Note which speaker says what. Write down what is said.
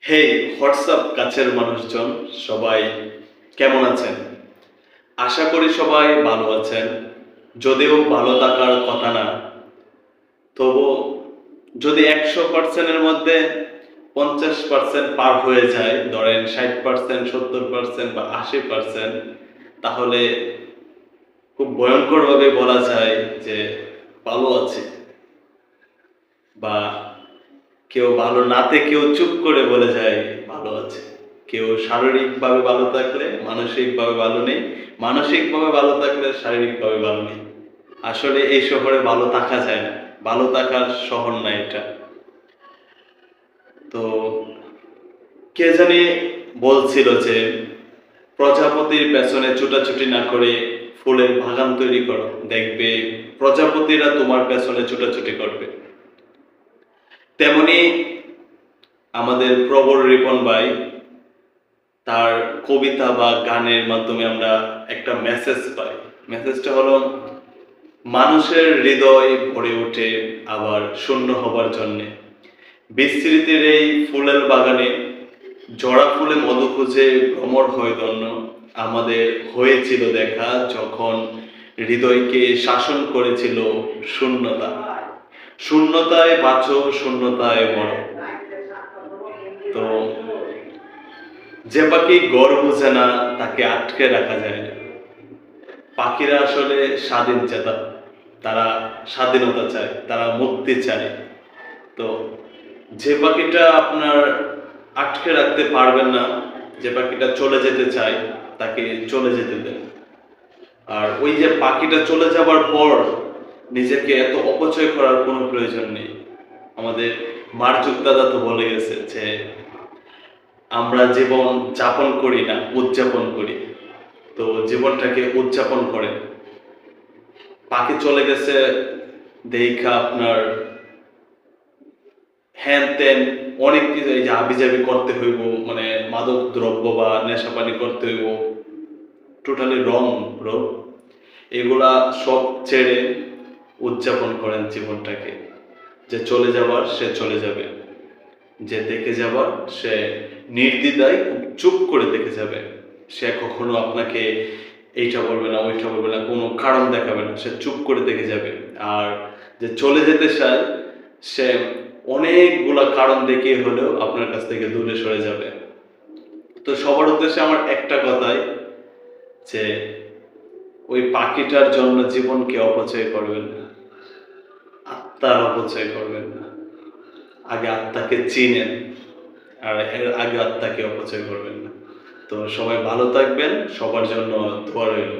Speaker 1: হেই WhatsApp কাছের মানুষজন সবাই কেমন আছেন? আশা করি সবাই ভালো আছেন। যদিও ভালো থাকার কথা না, তবু যদি ১০০% এর মধ্যে ৫০% পার হয়ে যায়, ধরেন ৬০%, ৭০% বা ৮০%, তাহলে খুব ভয়ংকরভাবে বলা যায় যে ভালো আছি। বা কেউ ভালো না থেকেও চুপ করে বলে যায় ভালো আছে। কেউ শারীরিকভাবে ভালো থাকলে মানসিকভাবে ভালো নেই, মানসিকভাবে ভালো থাকলে শারীরিকভাবে ভালো নেই। আসলে এই শহরে ভালো থাকা যায় না। ভালো থাকার শহর না এটা। তো কে জানি বলছিল যে প্রজাপতির পেছনে ছুটাছুটি না করে ফুলের বাগান তৈরি করো। দেখবে প্রজাপতিরা তোমার পেছনে ছুটাছুটি করবে। তেমনি আমাদের প্রবল রিপন ভাই তার কবিতা বা গানের মাধ্যমে আমরা একটা মেসেজ পাই। মেসেজটা হলো মানুষের হৃদয় ভরে ওঠে আবার শূন্য হবার জন্যে। বিস্মৃতির এই ফুলের বাগানে জড়া ফুলে মধু খুঁজে ভ্রমর হয় ধন্য। আমাদের হয়েছিল দেখা যখন হৃদয়কে শাসন করেছিল শূন্যতা। শূন্যতায় বাঁচো, শূন্যতায় মরো। তো যে পাখি গড় বুঝে না তাকে আটকে রাখা যায় না। পাখিরা আসলে স্বাধীন চেতা, তারা স্বাধীনতা চায়, তারা মুক্তি চায়। তো যে পাখিটা আপনার আটকে রাখতে পারবেন না, যে পাখিটা চলে যেতে চায় তাকে চলে যেতে দেন। আর ওই যে পাখিটা চলে যাবার পর নিজেকে এত অপচয় করার কোনো প্রয়োজন নেই। আমাদের মার্জুক দাদা তো বলে গেছে যে আমরা জীবন যাপন করি না, উদযাপন করি। তো জীবনটাকে উদযাপন করেন। পাখি চলে গেছে দেইখা আপনার হ্যান ত্যান অনেক কিছু এই যে হাবিজাবি করতে হইব, মানে মাদক দ্রব্য বা নেশা পানি করতে হইব, টোটালি রং ব্রো। এগুলা সব ছেড়ে উদযাপন করেন জীবনটাকে। যে চলে যাবার সে চলে যাবে, যে দেখে যাবার সে নির্দ্বিধায় চুপ করে দেখে যাবে। সে কখনো আপনাকে এইটা বলবে না, ওইটা বলবে না, কোনো কারণ দেখাবে না, সে চুপ করে দেখে যাবে। আর যে চলে যেতে চায় সে অনেকগুলা কারণ দেখিয়ে হলেও আপনার কাছ থেকে দূরে সরে যাবে। তো সবার উদ্দেশ্যে আমার একটা কথাই, যে ওই পাখিটার জন্য জীবনকে অপচয় করবেন না, আত্মার অপচয় করবেন না। আগে আত্মাকে চিনেন, আর এর আগে আত্মাকে অপচয় করবেন না। তো সবাই ভালো থাকবেন, সবার জন্য দোয়া রইল।